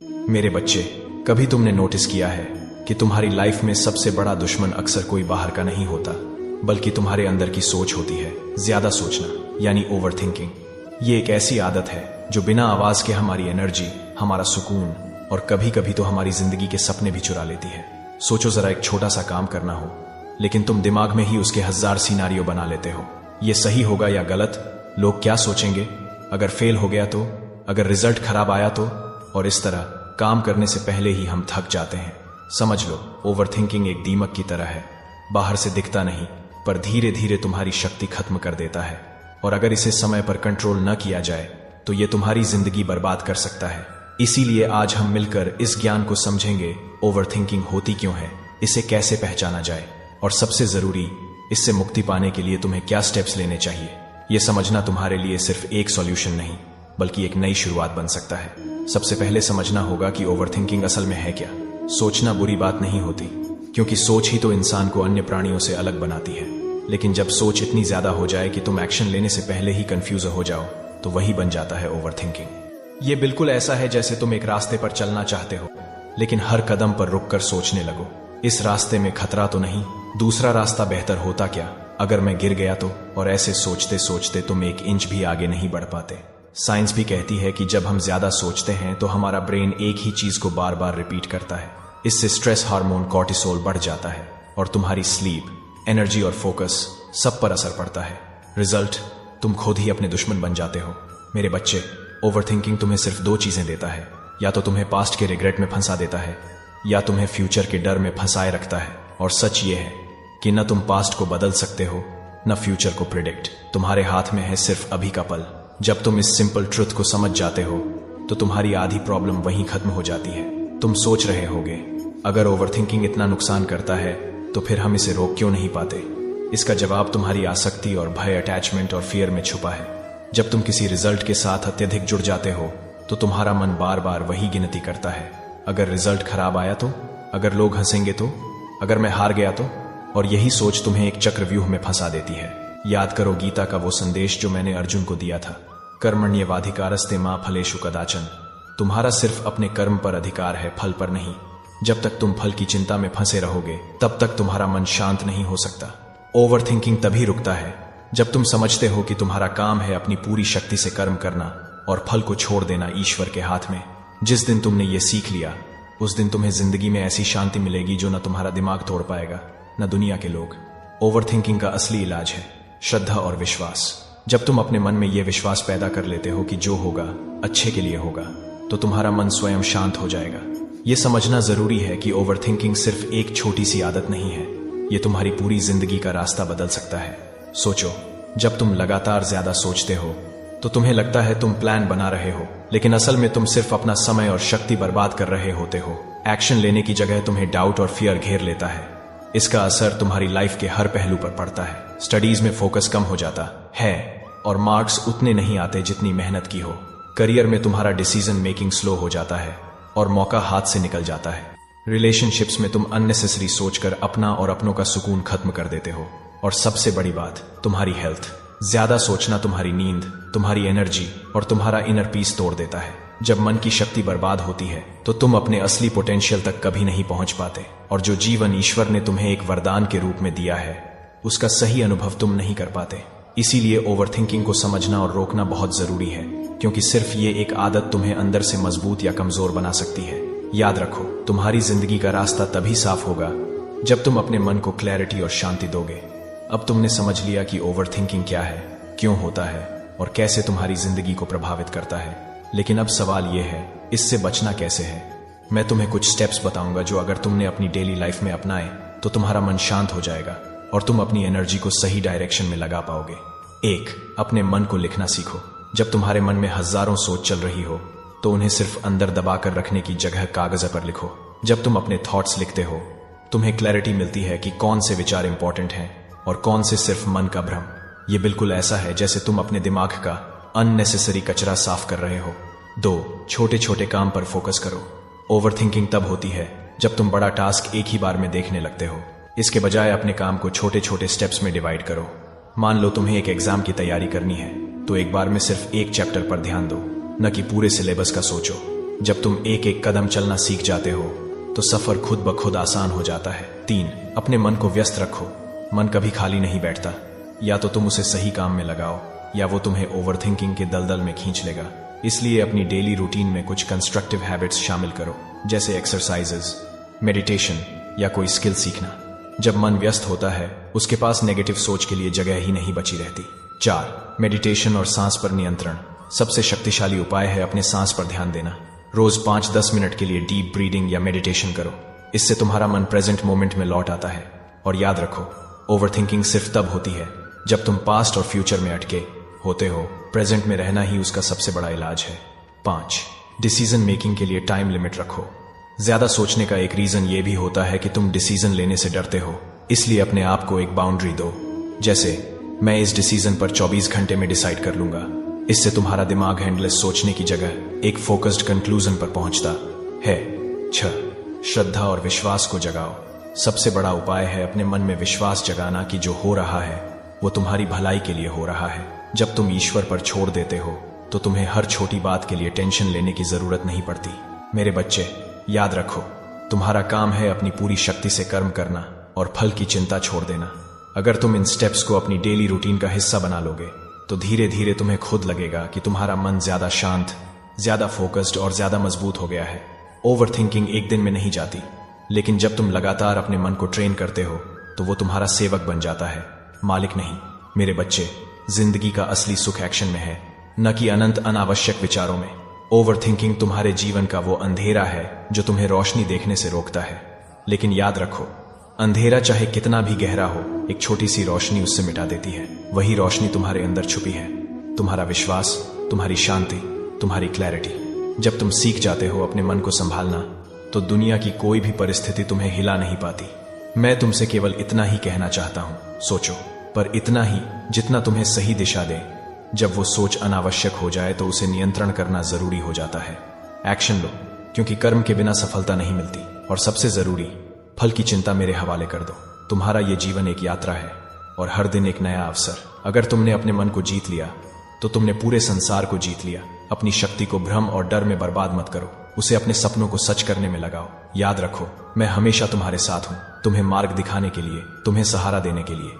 मेरे बच्चे, कभी तुमने नोटिस किया है कि तुम्हारी लाइफ में सबसे बड़ा दुश्मन अक्सर कोई बाहर का नहीं होता, बल्कि तुम्हारे अंदर की सोच होती है। ज्यादा सोचना यानी ओवर थिंकिंग। ये एक ऐसी आदत है जो बिना आवाज के हमारी एनर्जी, हमारा सुकून और कभी कभी तो हमारी जिंदगी के सपने भी चुरा लेती है। सोचो जरा, एक छोटा सा काम करना हो, लेकिन तुम दिमाग में ही उसके 1000 सिनारियो बना लेते हो। ये सही होगा या गलत? लोग क्या सोचेंगे? अगर फेल हो गया तो? अगर रिजल्ट खराब आया तो? और इस तरह काम करने से पहले ही हम थक जाते हैं। समझ लो, ओवर थिंकिंग एक दीमक की तरह है। बाहर से दिखता नहीं, पर धीरे धीरे तुम्हारी शक्ति खत्म कर देता है। और अगर इसे समय पर कंट्रोल न किया जाए तो ये तुम्हारी जिंदगी बर्बाद कर सकता है। इसीलिए आज हम मिलकर इस ज्ञान को समझेंगे, ओवर थिंकिंग होती क्यों है, इसे कैसे पहचाना जाए, और सबसे जरूरी, इससे मुक्ति पाने के लिए तुम्हें क्या स्टेप्स लेने चाहिए। यह समझना तुम्हारे लिए सिर्फ एक सॉल्यूशन नहीं, बल्कि एक नई शुरुआत बन सकता है। सबसे पहले समझना होगा कि ओवर थिंकिंग असल में है क्या। सोचना बुरी बात नहीं होती, क्योंकि सोच ही तो इंसान को अन्य प्राणियों से अलग बनाती है। लेकिन जब सोच इतनी ज्यादा हो जाए कि तुम एक्शन लेने से पहले ही कंफ्यूज हो जाओ, तो वही बन जाता है ओवर थिंकिंग। ये बिल्कुल ऐसा है जैसे तुम एक रास्ते पर चलना चाहते हो, लेकिन हर कदम पर रुककर सोचने लगो, इस रास्ते में खतरा तो नहीं? दूसरा रास्ता बेहतर होता क्या? अगर मैं गिर गया तो? और ऐसे सोचते सोचते तुम 1 इंच भी आगे नहीं बढ़ पाते। साइंस भी कहती है कि जब हम ज्यादा सोचते हैं तो हमारा ब्रेन एक ही चीज को बार बार रिपीट करता है। इससे स्ट्रेस हार्मोन कॉर्टिसोल बढ़ जाता है और तुम्हारी स्लीप, एनर्जी और फोकस सब पर असर पड़ता है। रिजल्ट, तुम खुद ही अपने दुश्मन बन जाते हो। मेरे बच्चे, ओवर थिंकिंग तुम्हें सिर्फ 2 चीजें देता है। या तो तुम्हें पास्ट के रिग्रेट में फंसा देता है, या तुम्हें फ्यूचर के डर में फंसाए रखता है। और सच ये है कि न तुम पास्ट को बदल सकते हो, न फ्यूचर को प्रिडिक्ट। तुम्हारे हाथ में है सिर्फ अभी का पल। जब तुम इस सिंपल ट्रुथ को समझ जाते हो तो तुम्हारी आधी प्रॉब्लम वहीं खत्म हो जाती है। तुम सोच रहे होगे, अगर ओवर थिंकिंग इतना नुकसान करता है तो फिर हम इसे रोक क्यों नहीं पाते? इसका जवाब तुम्हारी आसक्ति और भय, अटैचमेंट और फियर में छुपा है। जब तुम किसी रिजल्ट के साथ अत्यधिक जुड़ जाते हो तो तुम्हारा मन बार बार वही गिनती करता है। अगर रिजल्ट खराब आया तो? अगर लोग हंसेंगे तो? अगर मैं हार गया तो? और यही सोच तुम्हें एक चक्रव्यूह में फंसा देती है। याद करो गीता का वो संदेश जो मैंने अर्जुन को दिया था, कर्मण्येवाधिकारस्ते मा फलेषु कदाचन। तुम्हारा सिर्फ अपने कर्म पर अधिकार है, फल पर नहीं। जब तक तुम फल की चिंता में फंसे रहोगे, तब तक तुम्हारा मन शांत नहीं हो सकता। ओवर थिंकिंग तभी रुकता है जब तुम समझते हो कि तुम्हारा काम है अपनी पूरी शक्ति से कर्म करना और फल को छोड़ देना ईश्वर के हाथ में। जिस दिन तुमने ये सीख लिया, उस दिन तुम्हें जिंदगी में ऐसी शांति मिलेगी जो न तुम्हारा दिमाग तोड़ पाएगा, न दुनिया के लोग। ओवर थिंकिंग का असली इलाज है श्रद्धा और विश्वास। जब तुम अपने मन में यह विश्वास पैदा कर लेते हो कि जो होगा अच्छे के लिए होगा, तो तुम्हारा मन स्वयं शांत हो जाएगा। यह समझना जरूरी है कि ओवर थिंकिंग सिर्फ एक छोटी सी आदत नहीं है, यह तुम्हारी पूरी जिंदगी का रास्ता बदल सकता है। सोचो, जब तुम लगातार ज्यादा सोचते हो तो तुम्हें लगता है तुम प्लान बना रहे हो, लेकिन असल में तुम सिर्फ अपना समय और शक्ति बर्बाद कर रहे होते हो। एक्शन लेने की जगह तुम्हें डाउट और फियर घेर लेता है। इसका असर तुम्हारी लाइफ के हर पहलू पर पड़ता है। स्टडीज में फोकस कम हो जाता है और मार्क्स उतने नहीं आते जितनी मेहनत की हो। करियर में तुम्हारा डिसीजन मेकिंग स्लो हो जाता है और मौका हाथ से निकल जाता है। रिलेशनशिप्स में तुम अननेसेसरी सोचकर अपना और अपनों का सुकून खत्म कर देते हो। और सबसे बड़ी बात, तुम्हारी हेल्थ। ज्यादा सोचना तुम्हारी नींद, तुम्हारी एनर्जी और तुम्हारा इनर पीस तोड़ देता है। जब मन की शक्ति बर्बाद होती है तो तुम अपने असली पोटेंशियल तक कभी नहीं पहुंच पाते, और जो जीवन ईश्वर ने तुम्हें एक वरदान के रूप में दिया है, उसका सही अनुभव तुम नहीं कर पाते। इसीलिए ओवर थिंकिंग को समझना और रोकना बहुत जरूरी है, क्योंकि सिर्फ ये एक आदत तुम्हें अंदर से मजबूत या कमजोर बना सकती है। याद रखो, तुम्हारी जिंदगी का रास्ता तभी साफ होगा जब तुम अपने मन को क्लैरिटी और शांति दोगे। अब तुमने समझ लिया कि ओवर थिंकिंग क्या है, क्यों होता है और कैसे तुम्हारी जिंदगी को प्रभावित करता है। लेकिन अब सवाल यह है, इससे बचना कैसे है। मैं तुम्हें कुछ स्टेप्स बताऊंगा जो अगर तुमने अपनी डेली लाइफ में अपनाए तो तुम्हारा मन शांत हो जाएगा और तुम अपनी एनर्जी को सही डायरेक्शन में लगा पाओगे। 1. अपने मन को लिखना सीखो। जब तुम्हारे मन में हजारों सोच चल रही हो तो उन्हें सिर्फ अंदर दबा कर रखने की जगह कागज पर लिखो। जब तुम अपने थॉट्स लिखते हो, तुम्हें क्लैरिटी मिलती है कि कौन से विचार इंपॉर्टेंट हैं और कौन से सिर्फ मन का भ्रम। यह बिल्कुल ऐसा है जैसे तुम अपने दिमाग का अननेसेसरी कचरा साफ कर रहे हो। 2. छोटे छोटे काम पर फोकस करो। ओवर थिंकिंग तब होती है जब तुम बड़ा टास्क एक ही बार में देखने लगते हो। इसके बजाय अपने काम को छोटे छोटे स्टेप्स में डिवाइड करो। मान लो तुम्हें एक एग्जाम की तैयारी करनी है, तो एक बार में सिर्फ एक चैप्टर पर ध्यान दो, न कि पूरे सिलेबस का सोचो। जब तुम एक एक कदम चलना सीख जाते हो तो सफर खुद ब खुद आसान हो जाता है। 3, अपने मन को व्यस्त रखो। मन कभी खाली नहीं बैठता। या तो तुम उसे सही काम में लगाओ या वो तुम्हें ओवरथिंकिंग के दलदल में खींच लेगा। इसलिए अपनी डेली रूटीन में कुछ कंस्ट्रक्टिव हैबिट्स शामिल करो, जैसे एक्सरसाइजेस, मेडिटेशन या कोई स्किल सीखना। जब मन व्यस्त होता है उसके पास नेगेटिव सोच के लिए जगह ही नहीं बची रहती। 4, मेडिटेशन और सांस पर नियंत्रण। सबसे शक्तिशाली उपाय है अपने सांस पर ध्यान देना। रोज 5-10 मिनट के लिए डीप ब्रीदिंग या मेडिटेशन करो। इससे तुम्हारा मन प्रेजेंट मोमेंट में लौट आता है। और याद रखो, ओवरथिंकिंग सिर्फ तब होती है जब तुम पास्ट और फ्यूचर में अटके होते हो। प्रेजेंट में रहना ही उसका सबसे बड़ा इलाज है। 5, डिसीजन मेकिंग के लिए टाइम लिमिट रखो। ज्यादा सोचने का एक रीजन ये भी होता है कि तुम डिसीजन लेने से डरते हो। इसलिए अपने आप को एक बाउंड्री दो, जैसे मैं इस डिसीजन पर 24 घंटे में डिसाइड कर लूंगा। इससे तुम्हारा दिमाग हैंडलेस सोचने की जगह एक फोकस्ड कंक्लूजन पर पहुंचता है। 6, श्रद्धा और विश्वास को जगाओ। सबसे बड़ा उपाय है अपने मन में विश्वास जगाना कि जो हो रहा है वो तुम्हारी भलाई के लिए हो रहा है। जब तुम ईश्वर पर छोड़ देते हो तो तुम्हें हर छोटी बात के लिए टेंशन लेने की जरूरत नहीं पड़ती। मेरे बच्चे, याद रखो, तुम्हारा काम है अपनी पूरी शक्ति से कर्म करना और फल की चिंता छोड़ देना। अगर तुम इन स्टेप्स को अपनी डेली रूटीन का हिस्सा बना लोगे तो धीरे धीरे तुम्हें खुद लगेगा कि तुम्हारा मन ज्यादा शांत, ज्यादा फोकस्ड और ज्यादा मजबूत हो गया है। ओवरथिंकिंग एक दिन में नहीं जाती, लेकिन जब तुम लगातार अपने मन को ट्रेन करते हो तो वो तुम्हारा सेवक बन जाता है, मालिक नहीं। मेरे बच्चे, जिंदगी का असली सुख एक्शन में है, न कि अनंत अनावश्यक विचारों में। ओवरथिंकिंग तुम्हारे जीवन का वो अंधेरा है जो तुम्हें रोशनी देखने से रोकता है। लेकिन याद रखो, अंधेरा चाहे कितना भी गहरा हो, एक छोटी सी रोशनी उससे मिटा देती है। वही रोशनी तुम्हारे अंदर छुपी है, तुम्हारा विश्वास, तुम्हारी शांति, तुम्हारी क्लैरिटी। जब तुम सीख जाते हो अपने मन को संभालना तो दुनिया की कोई भी परिस्थिति तुम्हें हिला नहीं पाती। मैं तुमसे केवल इतना ही कहना चाहता हूं, सोचो, पर इतना ही जितना तुम्हें सही दिशा दे। जब वो सोच अनावश्यक हो जाए तो उसे नियंत्रण करना जरूरी हो जाता है। एक्शन लो, क्योंकि कर्म के बिना सफलता नहीं मिलती। और सबसे जरूरी, फल की चिंता मेरे हवाले कर दो। तुम्हारा ये जीवन एक यात्रा है और हर दिन एक नया अवसर। अगर तुमने अपने मन को जीत लिया तो तुमने पूरे संसार को जीत लिया। अपनी शक्ति को भ्रम और डर में बर्बाद मत करो, उसे अपने सपनों को सच करने में लगाओ। याद रखो, मैं हमेशा तुम्हारे साथ हूं, तुम्हें मार्ग दिखाने के लिए, तुम्हें सहारा देने के लिए।